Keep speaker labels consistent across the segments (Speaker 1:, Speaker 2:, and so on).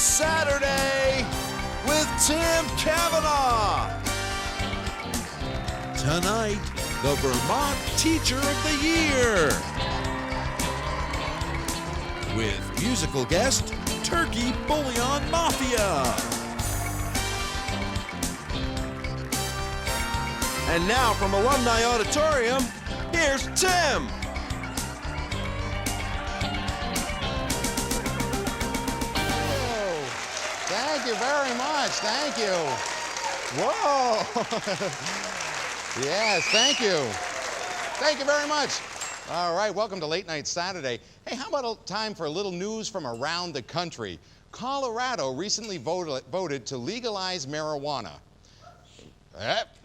Speaker 1: Saturday with Tim Kavanagh. Tonight, the Vermont Teacher of the Year. With musical guest, Turkey Bouillon Mafia. And now from Alumni Auditorium, here's Tim.
Speaker 2: Thank you very much. Thank you. Whoa. Yes, thank you. Thank you very much. All right, welcome to Late Night Saturday. Hey, how about time for a little news from around the country? Colorado recently voted to legalize marijuana.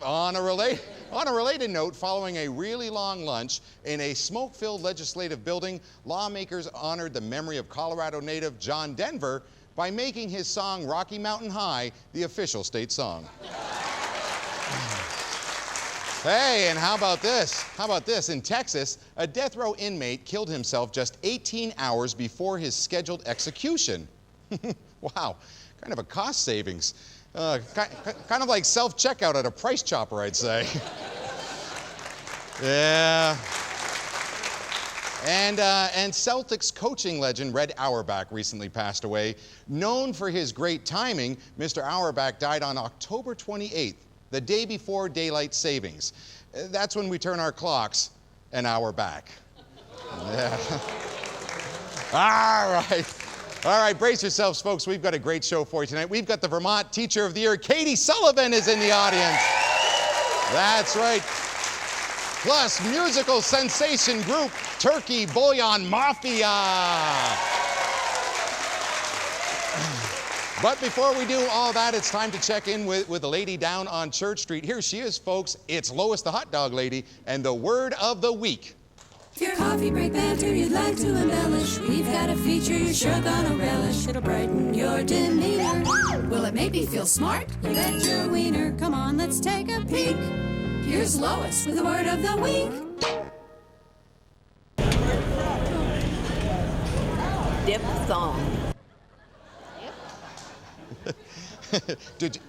Speaker 2: On a related note, following a really long lunch in a smoke-filled legislative building, lawmakers honored the memory of Colorado native John Denver by making his song Rocky Mountain High the official state song. Hey, and how about this? How about this? In Texas, a death row inmate killed himself just 18 hours before his scheduled execution. Wow, kind of a cost savings. Kind of like self-checkout at a Price Chopper, I'd say. Yeah. And Celtics coaching legend Red Auerbach recently passed away. Known for his great timing, Mr. Auerbach died on October 28th, the day before daylight savings. That's when we turn our clocks an hour back. Yeah. All right. All right, brace yourselves, folks. We've got a great show for you tonight. We've got the Vermont Teacher of the Year. Katie Sullivan is in the audience. That's right. Plus, musical sensation group Turkey Bouillon Mafia. But before we do all that, it's time to check in with a lady down on Church Street. Here she is, folks. It's Lois the Hot Dog Lady and the word of the week.
Speaker 3: If your coffee break banter you'd like to embellish, we've got a feature you're sure gonna relish. It'll brighten your demeanor. Will it make me feel smart? You bet your wiener. Come on, let's take a peek. Here's Lois with the word of the week.
Speaker 4: Diphthong.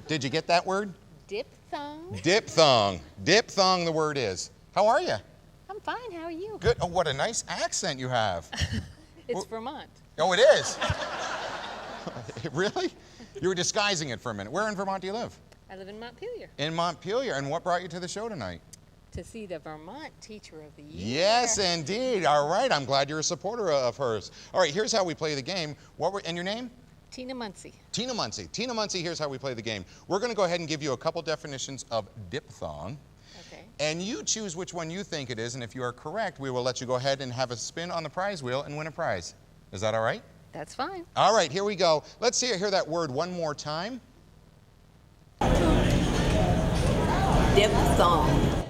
Speaker 2: Did you get that word?
Speaker 4: Diphthong.
Speaker 2: Diphthong. Diphthong the word is. How are you?
Speaker 4: I'm fine. How are you?
Speaker 2: Good. Oh, what a nice accent you have.
Speaker 4: It's Vermont.
Speaker 2: Oh, it is? Really? You were disguising it for a minute. Where in Vermont do you live?
Speaker 4: I live in Montpelier.
Speaker 2: In Montpelier. And what brought you to the show tonight?
Speaker 4: To see the Vermont Teacher of the Year.
Speaker 2: Yes, indeed. All right. I'm glad you're a supporter of hers. All right. Here's how we play the game. And your name?
Speaker 4: Tina Muncy.
Speaker 2: Tina Muncy. Tina Muncy, here's how we play the game. We're going to go ahead and give you a couple definitions of diphthong.
Speaker 4: Okay.
Speaker 2: And you choose which one you think it is, and if you are correct, we will let you go ahead and have a spin on the prize wheel and win a prize. Is that all right?
Speaker 4: That's fine.
Speaker 2: All right, here we go. Let's hear that word one more time.
Speaker 4: Diphthong.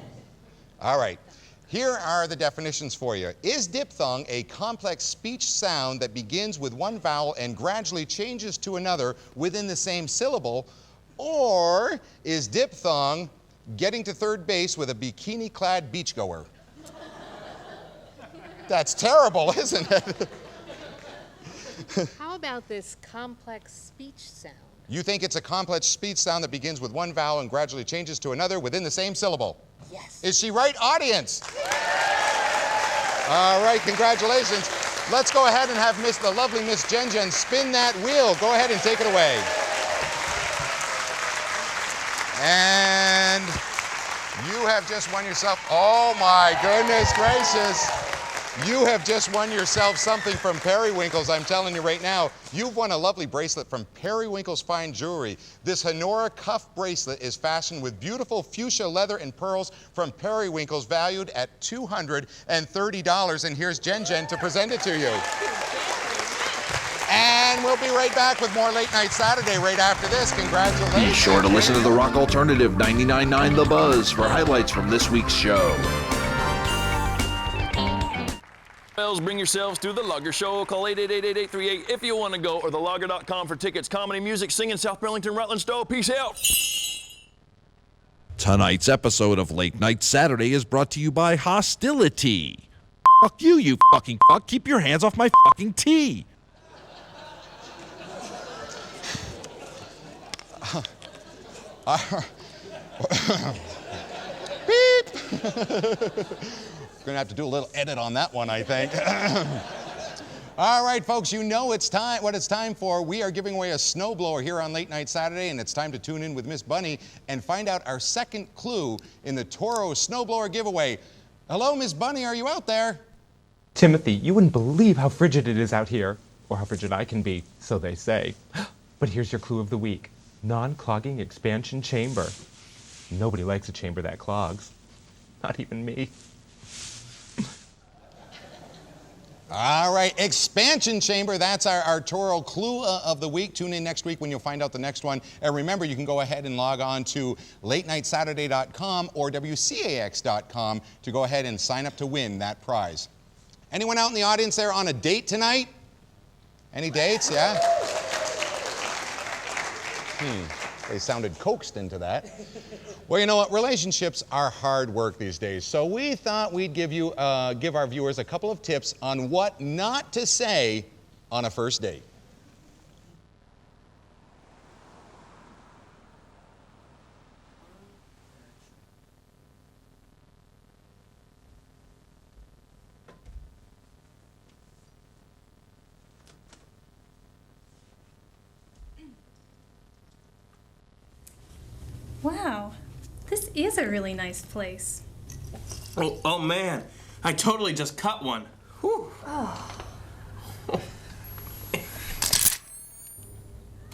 Speaker 2: All right. Here are the definitions for you. Is diphthong a complex speech sound that begins with one vowel and gradually changes to another within the same syllable? Or is diphthong getting to third base with a bikini-clad beachgoer? That's terrible, isn't it?
Speaker 4: How about this complex speech sound?
Speaker 2: You think it's a complex speech sound that begins with one vowel and gradually changes to another within the same syllable?
Speaker 4: Yes.
Speaker 2: Is she right, audience? All right, congratulations. Let's go ahead and have the lovely Miss Jen spin that wheel. Go ahead and take it away. And you have just won yourself, oh my goodness gracious. You have just won yourself something from Periwinkle's. I'm telling you right now, you've won a lovely bracelet from Periwinkle's Fine Jewelry. This Honora cuff bracelet is fashioned with beautiful fuchsia leather and pearls from Periwinkle's, valued at $230. And here's Jen to present it to you. And we'll be right back with more Late Night Saturday right after this. Congratulations.
Speaker 5: Be sure to listen to the Rock Alternative 99.9 The Buzz for highlights from this week's show.
Speaker 6: Bring yourselves to the Logger Show. Call 888-8838 if you want to go, or thelogger.com for tickets. Comedy, music, singing, South Burlington, Rutland, Stowe. Peace out.
Speaker 1: Tonight's episode of Late Night Saturday is brought to you by Hostility. Fuck you, you fucking fuck. Keep your hands off my fucking tea.
Speaker 2: Beep. Gonna have to do a little edit on that one, I think. All right, folks, you know it's time. What it's time for. We are giving away a snowblower here on Late Night Saturday, and it's time to tune in with Miss Bunny and find out our second clue in the Toro snowblower giveaway. Hello, Miss Bunny, are you out there?
Speaker 7: Timothy, you wouldn't believe how frigid it is out here, or how frigid I can be, so they say. But here's your clue of the week. Non-clogging expansion chamber. Nobody likes a chamber that clogs. Not even me.
Speaker 2: All right, expansion chamber. That's our Toro clue of the week. Tune in next week when you'll find out the next one. And remember, you can go ahead and log on to latenightsaturday.com or WCAX.com to go ahead and sign up to win that prize. Anyone out in the audience there on a date tonight? Any dates? Yeah? They sounded coaxed into that. Well, you know what? Relationships are hard work these days. So we thought we'd give our viewers a couple of tips on what not to say on a first date.
Speaker 8: Wow, this is a really nice place.
Speaker 9: Oh man, I totally just cut one. Whew.
Speaker 8: Oh.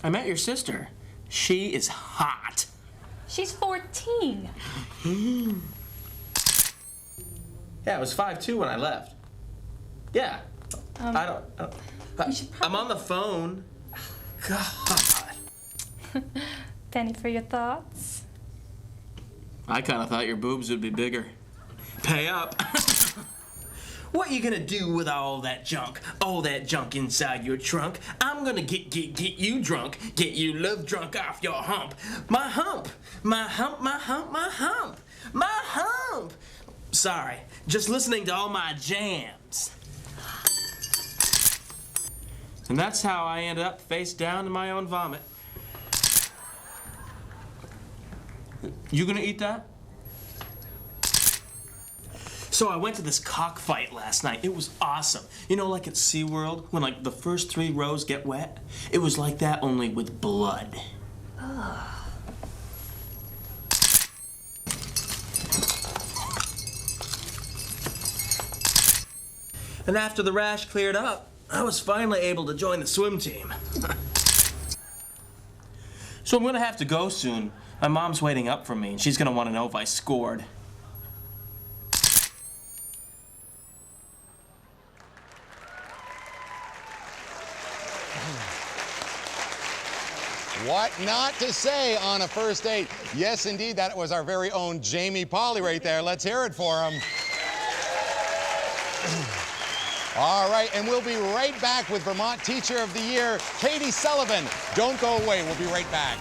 Speaker 9: I met your sister. She is hot.
Speaker 8: She's 14.
Speaker 9: Yeah, I was 5'2" when I left. Yeah. I don't I'm on the phone. God.
Speaker 8: Penny for your thoughts?
Speaker 9: I kind of thought your boobs would be bigger. Pay up. What you gonna do with all that junk? All that junk inside your trunk? I'm gonna get you drunk. Get you love drunk off your hump. My hump. My hump, my hump, my hump. My hump. Sorry, just listening to all my jams. And that's how I ended up face down in my own vomit. You gonna eat that? So I went to this cockfight last night. It was awesome. You know, like at SeaWorld, when like the first 3 rows get wet? It was like that, only with blood. And after the rash cleared up, I was finally able to join the swim team. So I'm gonna have to go soon. My mom's waiting up for me, and she's gonna want to know if I scored.
Speaker 2: What not to say on a first date. Yes, indeed, that was our very own Jamie Pauley right there. Let's hear it for him. All right, and we'll be right back with Vermont Teacher of the Year, Katie Sullivan. Don't go away. We'll be right back.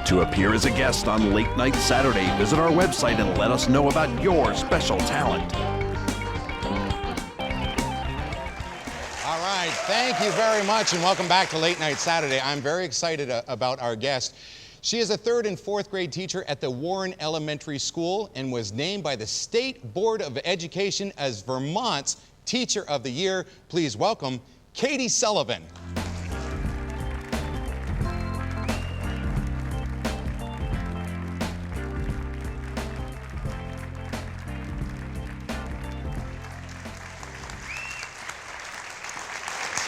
Speaker 1: To appear as a guest on Late Night Saturday, visit our website and let us know about your special talent.
Speaker 2: All right, thank you very much, and welcome back to Late Night Saturday. I'm very excited about our guest. She is a 3rd and 4th grade teacher at the Warren Elementary School and was named by the State Board of Education as Vermont's Teacher of the Year. Please welcome Katie Sullivan.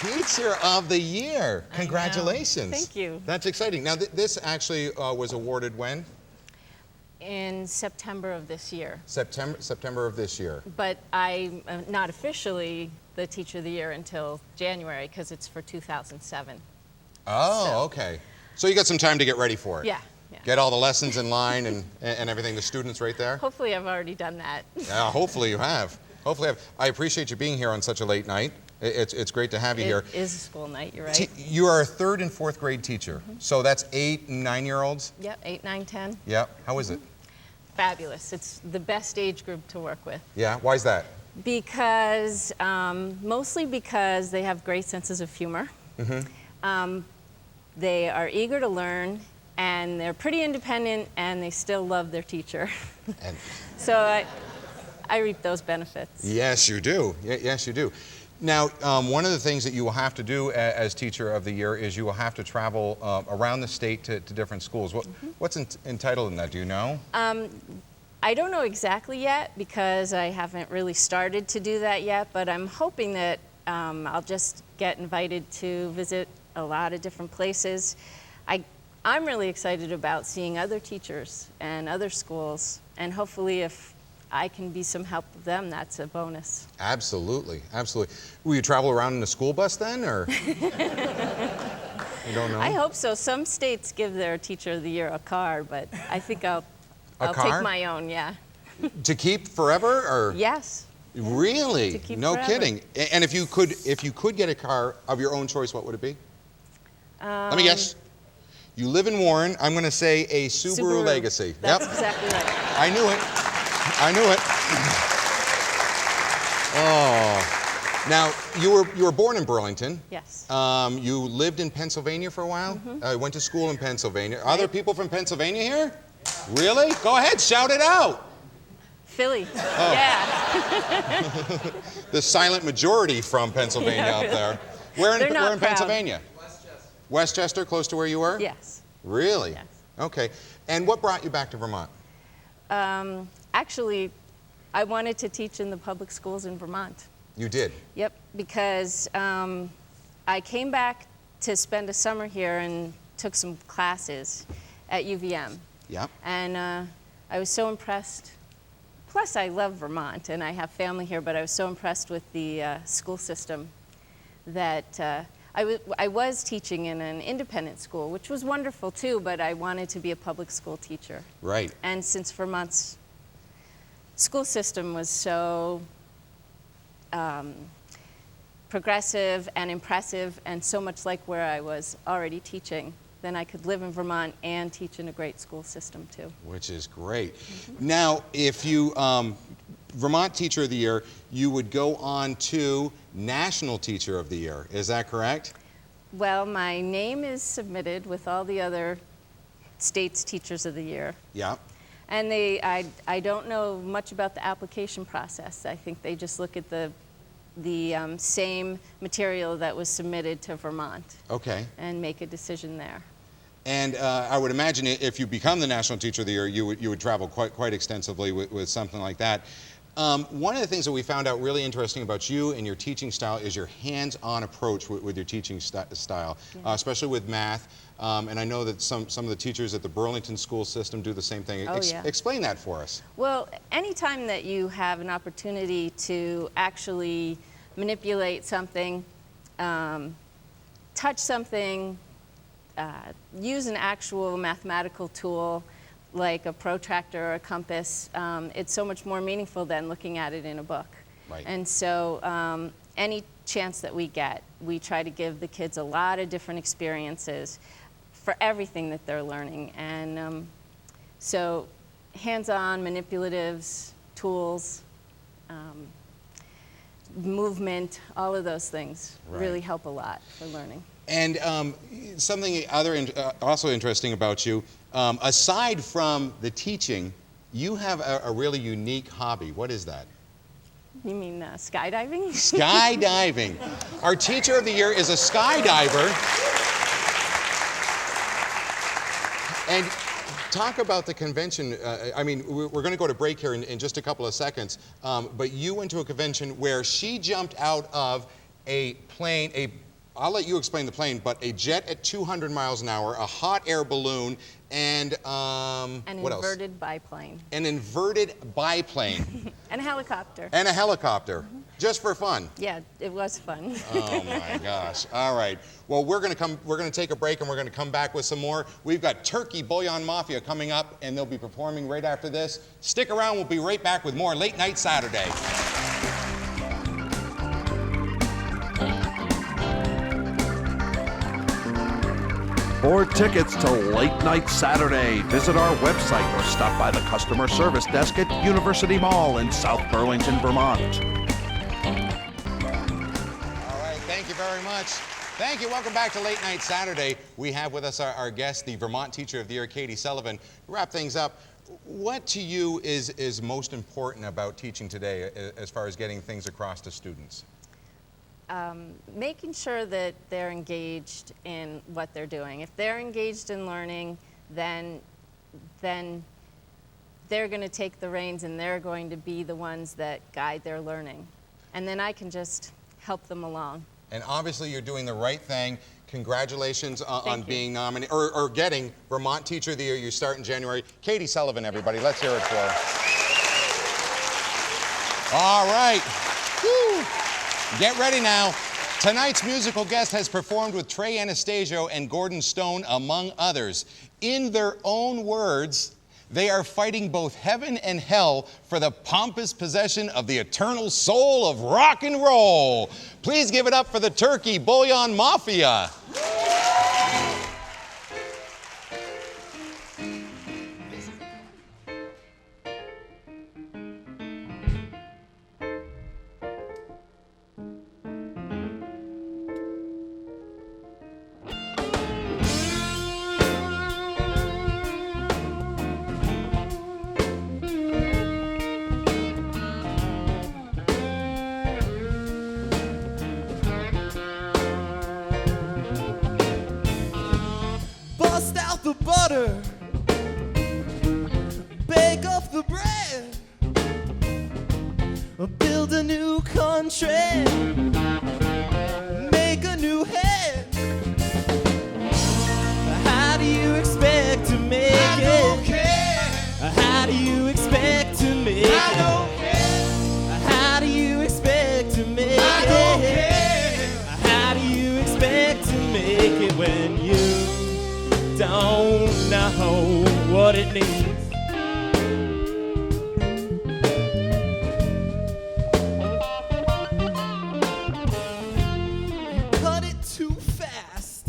Speaker 2: Teacher of the Year. Congratulations.
Speaker 4: Thank you.
Speaker 2: That's exciting. Now, this actually was awarded when?
Speaker 4: In September of this year.
Speaker 2: September of this year.
Speaker 4: But I'm not officially the Teacher of the Year until January because it's for 2007.
Speaker 2: Oh,
Speaker 4: So-
Speaker 2: okay. So you got some time to get ready for it.
Speaker 4: Yeah.
Speaker 2: Get all the lessons in line and everything, the students right there?
Speaker 4: Hopefully I've already done that.
Speaker 2: Yeah, hopefully you have. Hopefully you have. I appreciate you being here on such a late night. It's great to have you here.
Speaker 4: It is a school night, you're right.
Speaker 2: You are a 3rd and 4th grade teacher. So that's 8 and 9-year-olds?
Speaker 4: Yep, 8, 9, 10.
Speaker 2: Yeah. How is it?
Speaker 4: Fabulous. It's the best age group to work with.
Speaker 2: Yeah. Why is that?
Speaker 4: Because, mostly because they have great senses of humor. They are eager to learn, and they're pretty independent, and they still love their teacher.
Speaker 2: And
Speaker 4: So I reap those benefits.
Speaker 2: yes, you do. Yes, you do. Now, one of the things that you will have to do as Teacher of the Year is you will have to travel around the state to different schools. What's entitled in that? Do you know?
Speaker 4: I don't know exactly yet because I haven't really started to do that yet, but I'm hoping that I'll just get invited to visit a lot of different places. I'm really excited about seeing other teachers and other schools, and hopefully if I can be some help with them, that's a bonus.
Speaker 2: Absolutely, absolutely. Will you travel around in a school bus then, or? You don't know?
Speaker 4: I hope so. Some states give their Teacher of the Year a car, but I think I'll
Speaker 2: car?
Speaker 4: take my own, yeah.
Speaker 2: To keep forever, or?
Speaker 4: Yes.
Speaker 2: Really?
Speaker 4: To keep
Speaker 2: No
Speaker 4: forever.
Speaker 2: kidding. And if you could get a car of your own choice, what would it be? Let me guess. You live in Warren. I'm going to say a Subaru Legacy.
Speaker 4: That's
Speaker 2: Yep.
Speaker 4: exactly right.
Speaker 2: I knew it. I knew it. Oh. Now, you were born in Burlington.
Speaker 4: Yes.
Speaker 2: You lived in Pennsylvania for a while. Went to school in Pennsylvania. Are there people from Pennsylvania here? Really? Go ahead, shout it out.
Speaker 4: Philly.
Speaker 2: Oh.
Speaker 4: Yeah.
Speaker 2: The silent majority from Pennsylvania
Speaker 4: Yeah,
Speaker 2: out
Speaker 4: really.
Speaker 2: there. Where
Speaker 4: They're
Speaker 2: in
Speaker 4: not proud.
Speaker 2: Pennsylvania? Westchester, close to where you were?
Speaker 4: Yes.
Speaker 2: Really?
Speaker 4: Yes.
Speaker 2: Okay. And what brought you back to Vermont?
Speaker 4: Actually, I wanted to teach in the public schools in Vermont.
Speaker 2: You did?
Speaker 4: Yep, because I came back to spend a summer here and took some classes at UVM.
Speaker 2: Yep.
Speaker 4: And I was so impressed. Plus, I love Vermont, and I have family here, but I was so impressed with the school system that I was teaching in an independent school, which was wonderful too, but I wanted to be a public school teacher.
Speaker 2: Right.
Speaker 4: And since Vermont's school system was so progressive and impressive and so much like where I was already teaching, then I could live in Vermont and teach in a great school system too.
Speaker 2: Which is great. Now, if you, Vermont Teacher of the Year, you would go on to National Teacher of the Year. Is that correct?
Speaker 4: Well, my name is submitted with all the other states' Teachers of the Year.
Speaker 2: Yeah.
Speaker 4: And I don't know much about the application process. I think they just look at the same material that was submitted to Vermont.
Speaker 2: Okay.
Speaker 4: And make a decision there.
Speaker 2: And I would imagine if you become the National Teacher of the Year, you would travel quite extensively with something like that. One of the things that we found out really interesting about you and your teaching style is your hands-on approach with your teaching style, especially with math. And I know that some of the teachers at the Burlington school system do the same thing. Explain that for us.
Speaker 4: Well, anytime that you have an opportunity to actually manipulate something, touch something, use an actual mathematical tool like a protractor or a compass, it's so much more meaningful than looking at it in a book.
Speaker 2: Right.
Speaker 4: And so any chance that we get, we try to give the kids a lot of different experiences for everything that they're learning. And so hands-on, manipulatives, tools, movement, all of those things really help a lot for learning.
Speaker 2: And something also interesting about you, aside from the teaching, you have a really unique hobby. What is that?
Speaker 4: You mean skydiving?
Speaker 2: Skydiving. Our Teacher of the Year is a skydiver. And talk about the convention. I mean, we're going to go to break here in just a couple of seconds. But you went to a convention where she jumped out of a plane, I'll let you explain the plane, but a jet at 200 miles an hour, a hot air balloon, and what else?
Speaker 4: An inverted biplane.
Speaker 2: An inverted biplane.
Speaker 4: And a helicopter.
Speaker 2: And a helicopter, just for fun.
Speaker 4: Yeah, it was fun.
Speaker 2: Oh my gosh. All right. Well, we're going to take a break and we're going to come back with some more. We've got Turkey Bouillon Mafia coming up and they'll be performing right after this. Stick around, we'll be right back with more Late Night Saturday.
Speaker 1: For tickets to Late Night Saturday, visit our website or stop by the customer service desk at University Mall in South Burlington, Vermont.
Speaker 2: Thank you. Welcome back to Late Night Saturday. We have with us our guest, the Vermont Teacher of the Year, Katie Sullivan. To wrap things up, what to you is most important about teaching today as far as getting things across to students?
Speaker 4: Making sure that they're engaged in what they're doing. If they're engaged in learning, then they're going to take the reins and they're going to be the ones that guide their learning. And then I can just help them along.
Speaker 2: And obviously you're doing the right thing. Congratulations on being nominated, or getting Vermont Teacher of the Year. You start in January. Katie Sullivan, everybody. Let's hear it for her. All right. Woo. Get ready now. Tonight's musical guest has performed with Trey Anastasio and Gordon Stone, among others. In their own words, they are fighting both heaven and hell for the pompous possession of the eternal soul of rock and roll. Please give it up for the Turkey Bouillon Mafia.
Speaker 10: Bust out the butter, bake off the bread, build a new country, make a new head. How do you expect to make it? I don't care. How do you expect to make it? I don't care. How do you expect to make it? I don't care. How do you expect to make it when you don't know what it means? You cut it too fast,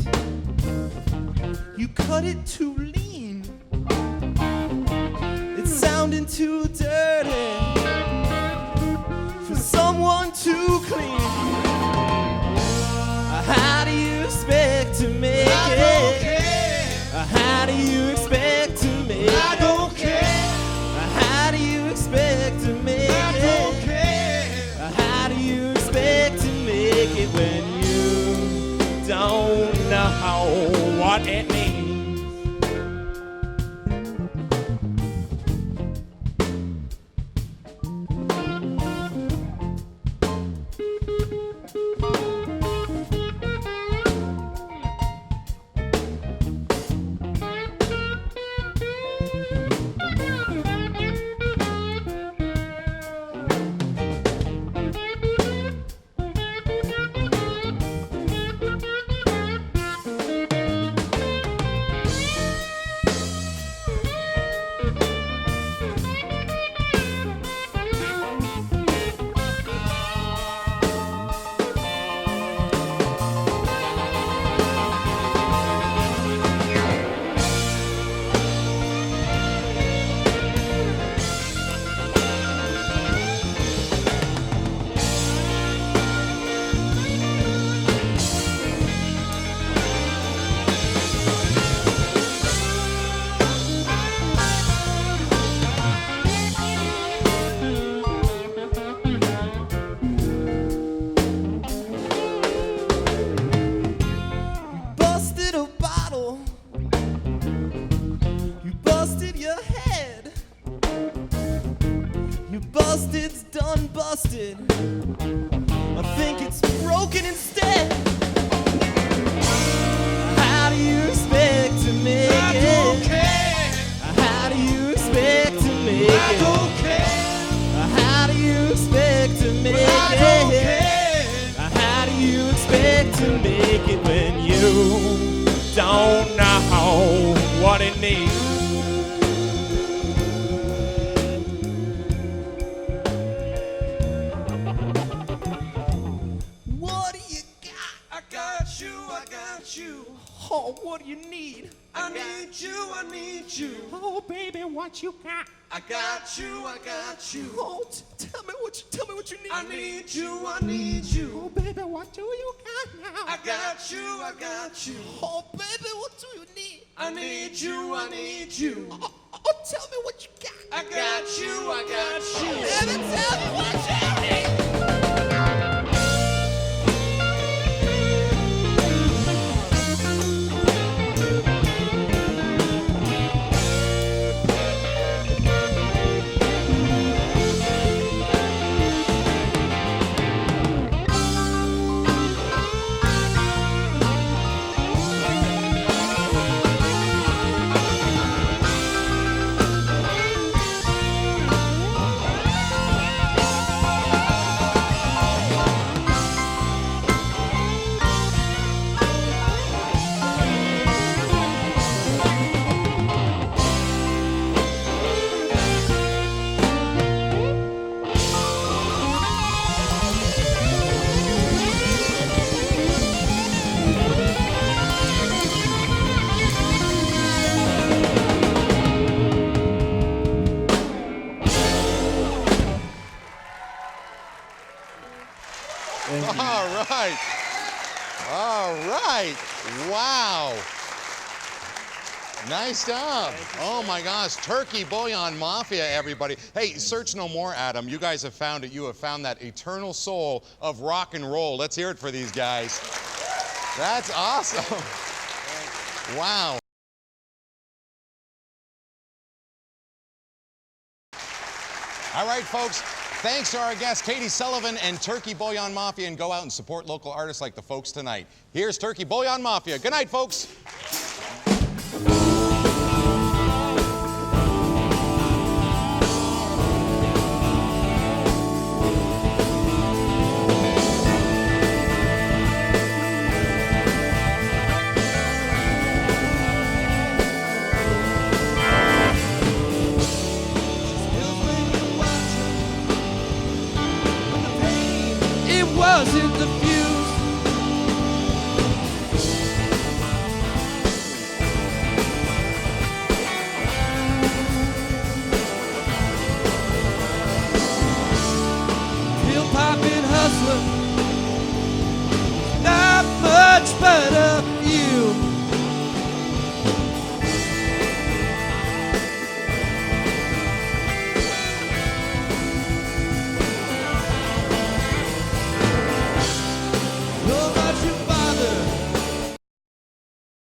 Speaker 10: you cut it too lean, it's sounding too dirty for someone too clean. How do you expect to make it? How do you expect to make it? I don't care. How do you expect to make it? I don't care. How do you expect to make it when you don't know what it means? Busted's done busted. I think it's broken instead. How do you expect to make it? I don't care. How do you expect to make it? I don't care. How do you expect to make it? I don't care. How do you expect to make it when you don't know what it needs? Oh, what do you need? I need you, I need you. Oh, baby, what you got? I got you, I got you. Oh, tell me what you need. I need you, I need you. Oh, baby, what do you got now? I got you, I got you. Oh, baby, what do you need? I need you, I need you. Oh, tell me what you got. I got you, I got you. Baby, tell me what you need.
Speaker 2: All right. All right. Wow. Nice job. Oh my gosh. Turkey Bouillon Mafia, everybody. Hey, search no more, Adam. You guys have found it. You have found that eternal soul of rock and roll. Let's hear it for these guys. That's awesome. Wow. All right, folks. Thanks to our guests, Katie Sullivan and Turkey Bouillon Mafia, and go out and support local artists like the folks tonight. Here's Turkey Bouillon Mafia. Good night, folks.